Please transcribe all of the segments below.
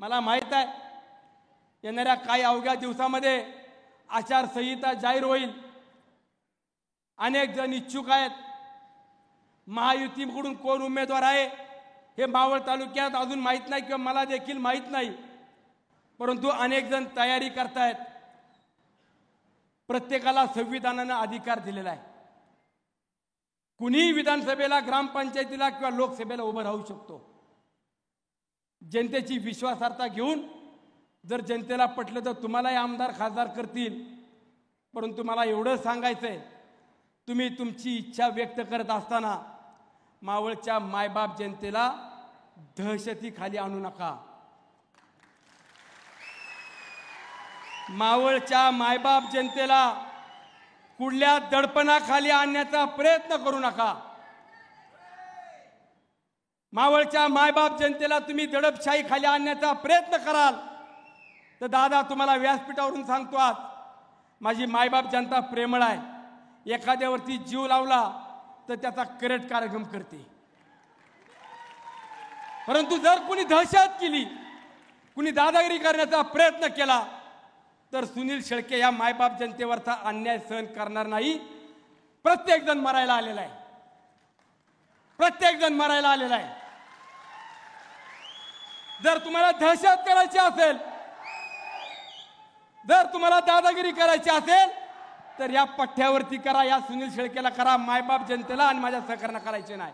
मला माहित आहे येणाऱ्या काही अवघ्या दिवसामध्ये आचारसंहिता जाहीर होईल। अनेक जण इच्छुक आहेत। महायुतीकडून कोण उमेदवार आहे हे मावळ तालुक्यात अजून माहित नाही किंवा मला देखील माहित नाही, परंतु अनेक जण तयारी करतायत। प्रत्येकाला संविधानाने अधिकार दिलेला आहे। कुणी विधानसभेला, ग्रामपंचायतीला किंवा लोकसभेला उभं राहू शकतो। जनतेची विश्वासार्हता घेऊन जर जनतेला पटलं तर तुम्हालाही आमदार खासदार करतील। परंतु मला एवढं सांगायचंय, तुम्ही तुमची इच्छा व्यक्त करत असताना मावळच्या मायबाप जनतेला दहशतीखाली आणू नका। मावळच्या मायबाप जनतेला कुठल्या दडपणाखाली आणण्याचा प्रयत्न करू नका। मावळच्या मायबाप जनतेला तुम्ही दडपशाही खाली आणण्याचा प्रयत्न कराल तर दादा तुम्हाला व्यासपीठावरून सांगतो, आज माझी मायबाप जनता प्रेमळ आहे। एखाद्यावरती जीव लावला तर त्याचा करेक्ट कार्यक्रम करते। परंतु जर कुणी दहशत केली, कुणी दादागिरी करण्याचा प्रयत्न केला तर सुनील शेळके या मायबाप जनतेवरचा अन्याय सहन करणार नाही। प्रत्येक जण मरायला आलेला आहे। प्रत्येक जण मरायला आलेला आहे। जर तुम्हाला दहशत करायची असेल, जर तुम्हाला दादागिरी करायची असेल तर या पठ्ठ्यावरती करा, या सुनील शेळकेला करा। मायबाप जनतेला आणि माझ्या सहकार्यांना करायचे नाही।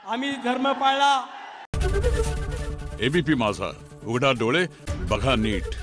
आम्ही धर्म पाळला। एबीपी माझा, उघडा डोळे बघा नीट।